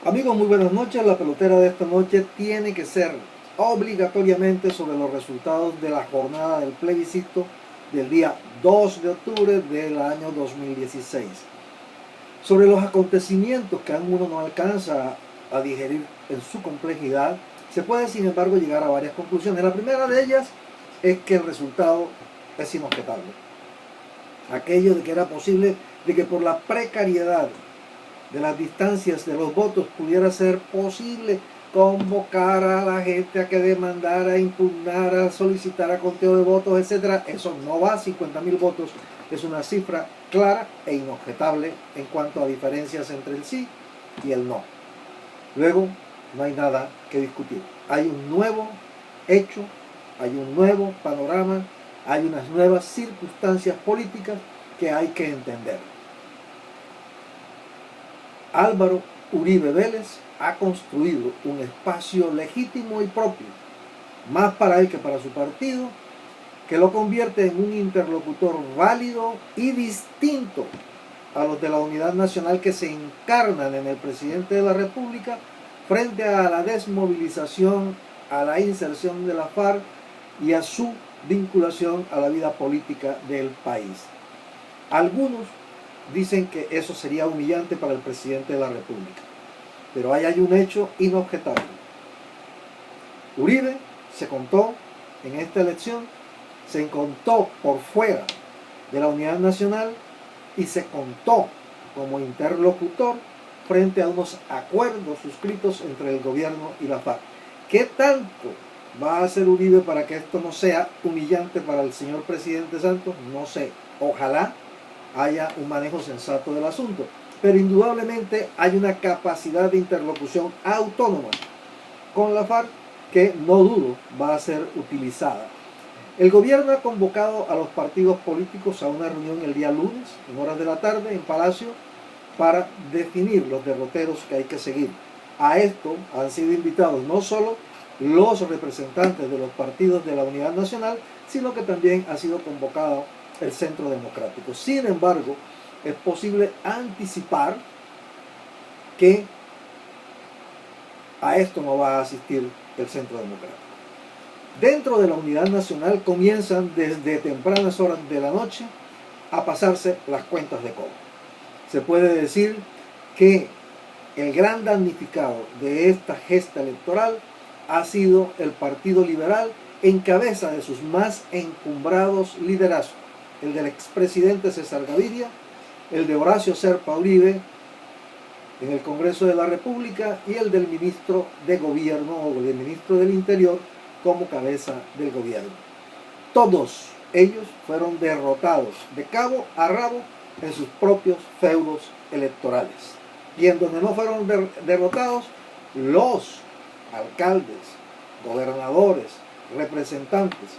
Amigos, muy buenas noches. La pelotera de esta noche tiene que ser obligatoriamente sobre los resultados de la jornada del plebiscito del día 2 de octubre del año 2016. Sobre los acontecimientos que aún uno no alcanza a digerir en su complejidad, se puede sin embargo llegar a varias conclusiones. La primera de ellas es que el resultado es inobjetable. Aquello de que era posible, de que por la precariedad de las distancias de los votos pudiera ser posible convocar a la gente a que demandara, impugnara, solicitara conteo de votos, etcétera. Eso no va. 50.000 votos es una cifra clara e inobjetable en cuanto a diferencias entre el sí y el no. Luego, no hay nada que discutir. Hay un nuevo hecho, hay un nuevo panorama, hay unas nuevas circunstancias políticas que hay que entender. Álvaro Uribe Vélez ha construido un espacio legítimo y propio, más para él que para su partido, que lo convierte en un interlocutor válido y distinto a los de la unidad nacional que se encarnan en el presidente de la República frente a la desmovilización, a la inserción de la FARC y a su vinculación a la vida política del país. Algunos dicen que eso sería humillante para el presidente de la República, pero ahí hay un hecho inobjetable. Uribe se contó en esta elección, se contó por fuera de la unidad nacional y se contó como interlocutor frente a unos acuerdos suscritos entre el gobierno y la FARC. ¿Qué tanto va a hacer Uribe para que esto no sea humillante para el señor presidente Santos? No sé. Ojalá haya un manejo sensato del asunto, pero indudablemente hay una capacidad de interlocución autónoma con la FARC que no dudo va a ser utilizada. El gobierno ha convocado a los partidos políticos a una reunión el día lunes, en horas de la tarde, en Palacio, para definir los derroteros que hay que seguir. A esto han sido invitados no solo los representantes de los partidos de la Unidad Nacional, sino que también ha sido convocado el Centro Democrático. Sin embargo, es posible anticipar que a esto no va a asistir el Centro Democrático. Dentro de la Unidad Nacional comienzan desde tempranas horas de la noche a pasarse las cuentas de cobro. Se puede decir que el gran damnificado de esta gesta electoral ha sido el Partido Liberal en cabeza de sus más encumbrados liderazgos, el del expresidente César Gaviria, el de Horacio Serpa Uribe en el Congreso de la República y el del ministro de Gobierno o del ministro del Interior como cabeza del gobierno. Todos ellos fueron derrotados de cabo a rabo en sus propios feudos electorales. Y en donde no fueron derrotados, los alcaldes, gobernadores, representantes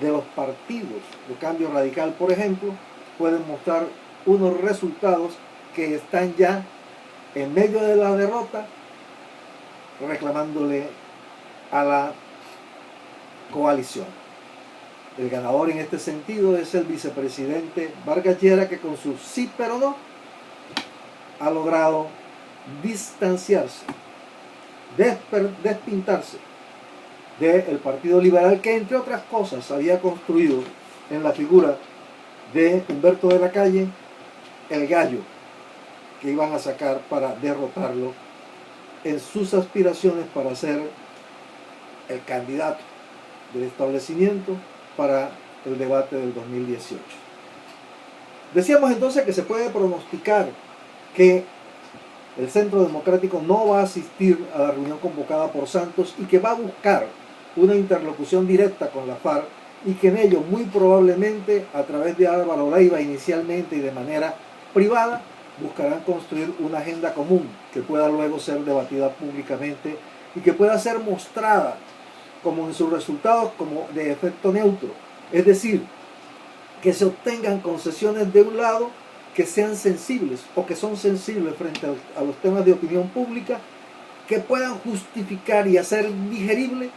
de los partidos de Cambio Radical, por ejemplo, pueden mostrar unos resultados que están ya en medio de la derrota reclamándole a la coalición. El ganador en este sentido es el vicepresidente Vargas Llera, que con su sí pero no ha logrado distanciarse, despintarse del Partido Liberal, que entre otras cosas había construido en la figura de Humberto de la Calle el gallo que iban a sacar para derrotarlo en sus aspiraciones para ser el candidato del establecimiento para el debate del 2018. Decíamos entonces que se puede pronosticar que el Centro Democrático no va a asistir a la reunión convocada por Santos y que va a buscar una interlocución directa con la FARC y que en ello muy probablemente a través de Álvaro Leiva inicialmente y de manera privada buscarán construir una agenda común que pueda luego ser debatida públicamente y que pueda ser mostrada como en sus resultados como de efecto neutro, es decir, que se obtengan concesiones de un lado que sean sensibles o que son sensibles frente a los temas de opinión pública, que puedan justificar y hacer digerible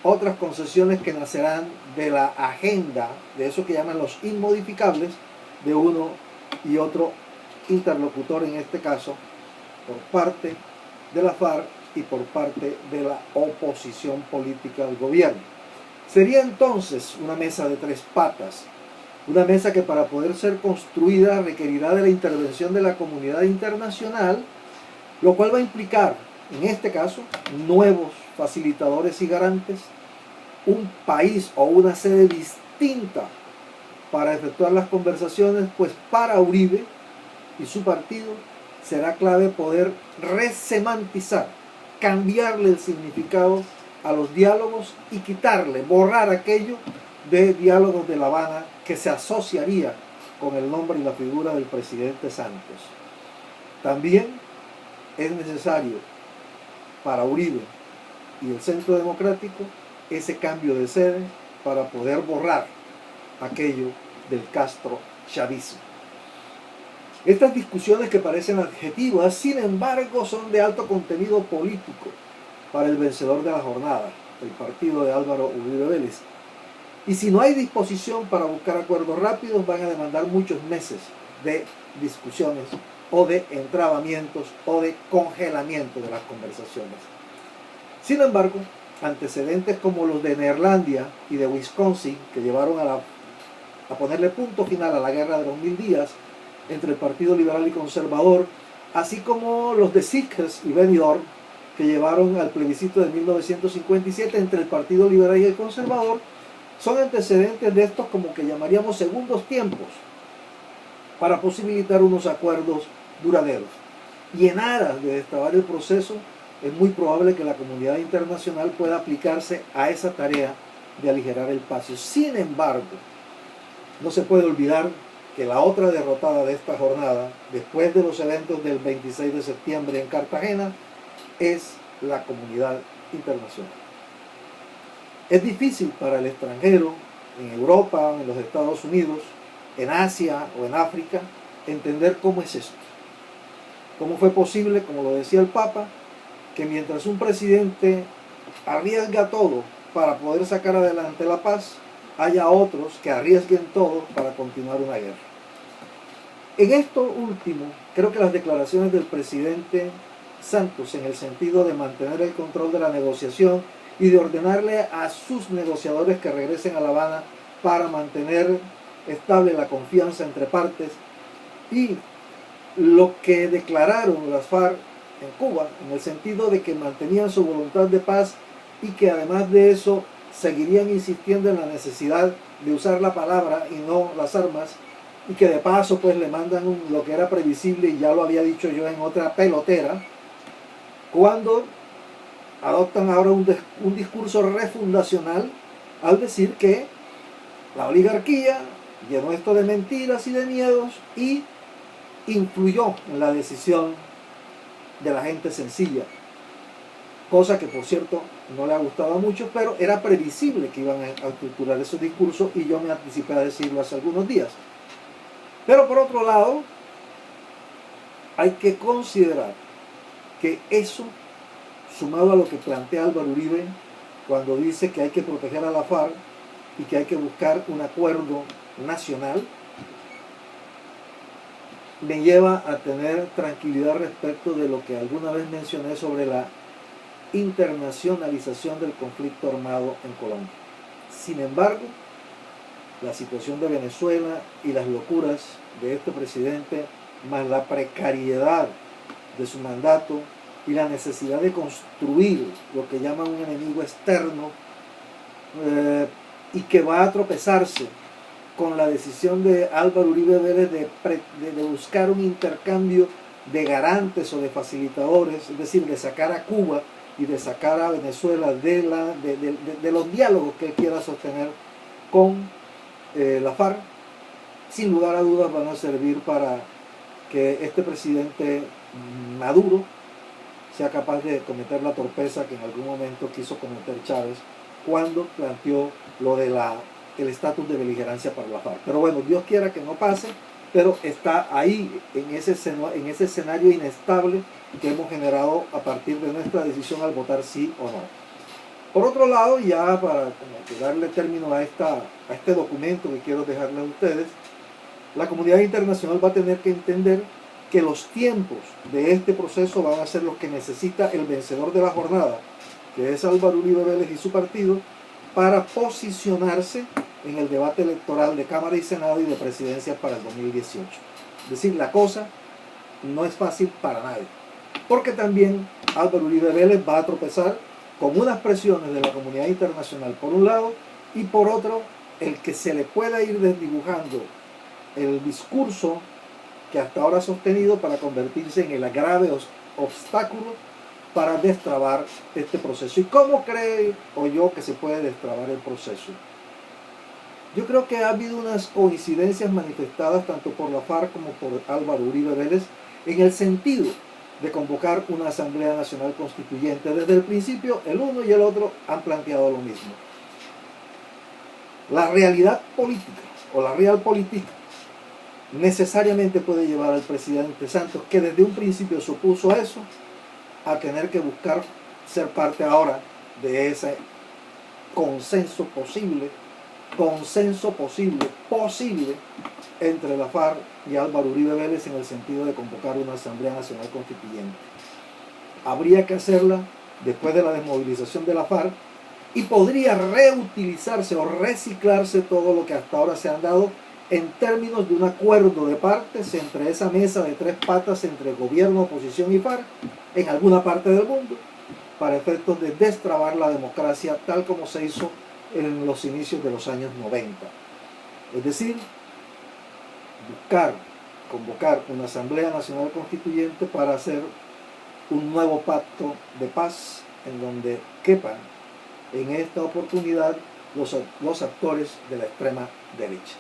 otras concesiones que nacerán de la agenda, de eso que llaman los inmodificables, de uno y otro interlocutor, en este caso, por parte de la FARC y por parte de la oposición política al gobierno. Sería entonces una mesa de tres patas, una mesa que para poder ser construida requerirá de la intervención de la comunidad internacional, lo cual va a implicar, en este caso, nuevos facilitadores y garantes, un país o una sede distinta para efectuar las conversaciones, pues para Uribe y su partido será clave poder resemantizar, cambiarle el significado a los diálogos y quitarle, borrar aquello de diálogos de La Habana que se asociaría con el nombre y la figura del presidente Santos. También es necesario para Uribe y el Centro Democrático ese cambio de sede para poder borrar aquello del Castro chavismo. Estas discusiones que parecen adjetivas, sin embargo, son de alto contenido político para el vencedor de la jornada, el partido de Álvaro Uribe Vélez. Y si no hay disposición para buscar acuerdos rápidos, van a demandar muchos meses de discusiones o de entrabamientos o de congelamiento de las conversaciones. Sin embargo, antecedentes como los de Neerlandia y de Wisconsin, que llevaron a ponerle punto final a la guerra de los 1000 días entre el Partido Liberal y Conservador, así como los de Sitges y Benidorm, que llevaron al plebiscito de 1957 entre el Partido Liberal y el Conservador, son antecedentes de estos como que llamaríamos segundos tiempos para posibilitar unos acuerdos duraderos. Y en aras de destrabar el proceso, es muy probable que la comunidad internacional pueda aplicarse a esa tarea de aligerar el paso. Sin embargo, no se puede olvidar que la otra derrotada de esta jornada, después de los eventos del 26 de septiembre en Cartagena, es la comunidad internacional. Es difícil para el extranjero, en Europa, en los Estados Unidos, en Asia o en África, entender cómo es esto. ¿Cómo fue posible, como lo decía el Papa, que mientras un presidente arriesga todo para poder sacar adelante la paz, haya otros que arriesguen todo para continuar una guerra? En esto último, creo que las declaraciones del presidente Santos, en el sentido de mantener el control de la negociación y de ordenarle a sus negociadores que regresen a La Habana para mantener estable la confianza entre partes, y lo que declararon las FARC en Cuba, en el sentido de que mantenían su voluntad de paz y que además de eso seguirían insistiendo en la necesidad de usar la palabra y no las armas, y que de paso pues le mandan lo que era previsible, y ya lo había dicho yo en otra pelotera, cuando adoptan ahora un discurso refundacional al decir que la oligarquía llenó esto de mentiras y de miedos y influyó en la decisión de la gente sencilla, cosa que por cierto no le ha gustado a muchos, pero era previsible que iban a estructurar esos discursos y yo me anticipé a decirlo hace algunos días. Pero por otro lado, hay que considerar que eso, sumado a lo que plantea Álvaro Uribe cuando dice que hay que proteger a la FARC y que hay que buscar un acuerdo nacional, me lleva a tener tranquilidad respecto de lo que alguna vez mencioné sobre la internacionalización del conflicto armado en Colombia. Sin embargo, la situación de Venezuela y las locuras de este presidente, más la precariedad de su mandato y la necesidad de construir lo que llaman un enemigo externo, y que va a tropezarse con la decisión de Álvaro Uribe Vélez de buscar un intercambio de garantes o de facilitadores, es decir, de sacar a Cuba y de sacar a Venezuela de los diálogos que él quiera sostener con la FARC, sin lugar a dudas van a servir para que este presidente Maduro sea capaz de cometer la torpeza que en algún momento quiso cometer Chávez cuando planteó lo de el estatus de beligerancia para la FARC. Pero bueno, Dios quiera que no pase, pero está ahí en ese escenario inestable que hemos generado a partir de nuestra decisión al votar sí o no. Por otro lado, ya para darle término a este documento que quiero dejarles a ustedes, la comunidad internacional va a tener que entender que los tiempos de este proceso van a ser los que necesita el vencedor de la jornada, que es Álvaro Uribe Vélez y su partido, para posicionarse en el debate electoral de Cámara y Senado y de presidencias para el 2018. Es decir, la cosa no es fácil para nadie, porque también Álvaro Uribe Vélez va a tropezar con unas presiones de la comunidad internacional por un lado, y por otro, el que se le pueda ir desdibujando el discurso que hasta ahora ha sostenido para convertirse en el grave obstáculo para destrabar este proceso. ¿Y cómo creo yo que se puede destrabar el proceso? Yo creo que ha habido unas coincidencias manifestadas tanto por la FARC como por Álvaro Uribe Vélez en el sentido de convocar una Asamblea Nacional Constituyente. Desde el principio, el uno y el otro han planteado lo mismo. La realidad política o la realpolitik necesariamente puede llevar al presidente Santos, que desde un principio se opuso a eso, a tener que buscar ser parte ahora de ese consenso posible entre la FARC y Álvaro Uribe Vélez en el sentido de convocar una Asamblea Nacional Constituyente. Habría que hacerla después de la desmovilización de la FARC y podría reutilizarse o reciclarse todo lo que hasta ahora se han dado en términos de un acuerdo de partes entre esa mesa de tres patas entre gobierno, oposición y FARC en alguna parte del mundo para efectos de destrabar la democracia tal como se hizo en los inicios de los años 90. Es decir, convocar una Asamblea Nacional Constituyente para hacer un nuevo pacto de paz en donde quepan en esta oportunidad los actores de la extrema derecha.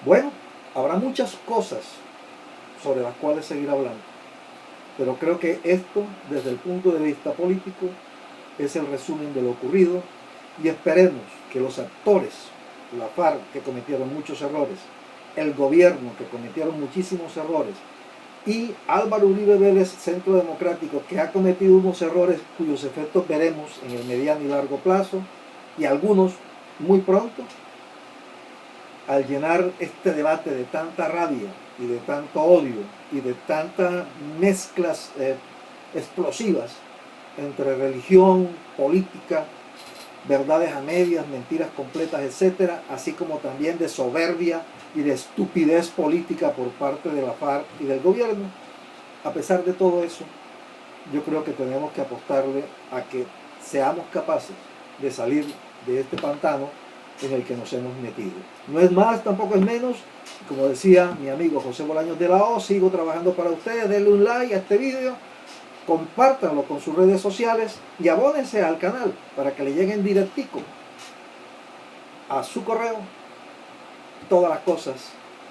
Bueno, habrá muchas cosas sobre las cuales seguir hablando, pero creo que esto, desde el punto de vista político, es el resumen de lo ocurrido y esperemos que los actores, la FARC, que cometieron muchos errores, el gobierno, que cometieron muchísimos errores, y Álvaro Uribe Vélez, Centro Democrático, que ha cometido unos errores cuyos efectos veremos en el mediano y largo plazo, y algunos muy pronto, al llenar este debate de tanta rabia y de tanto odio y de tantas mezclas explosivas entre religión, política, verdades a medias, mentiras completas, etcétera, así como también de soberbia y de estupidez política por parte de la FARC y del gobierno. A pesar de todo eso, yo creo que tenemos que apostarle a que seamos capaces de salir de este pantano en el que nos hemos metido. No es más, tampoco es menos. Como decía mi amigo José Bolaños de la O, sigo trabajando para ustedes. Denle un like a este video, compártanlo con sus redes sociales y abónense al canal para que le lleguen directico a su correo todas las cosas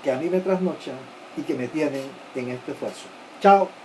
que a mí me trasnochan y que me tienen en este esfuerzo. Chao.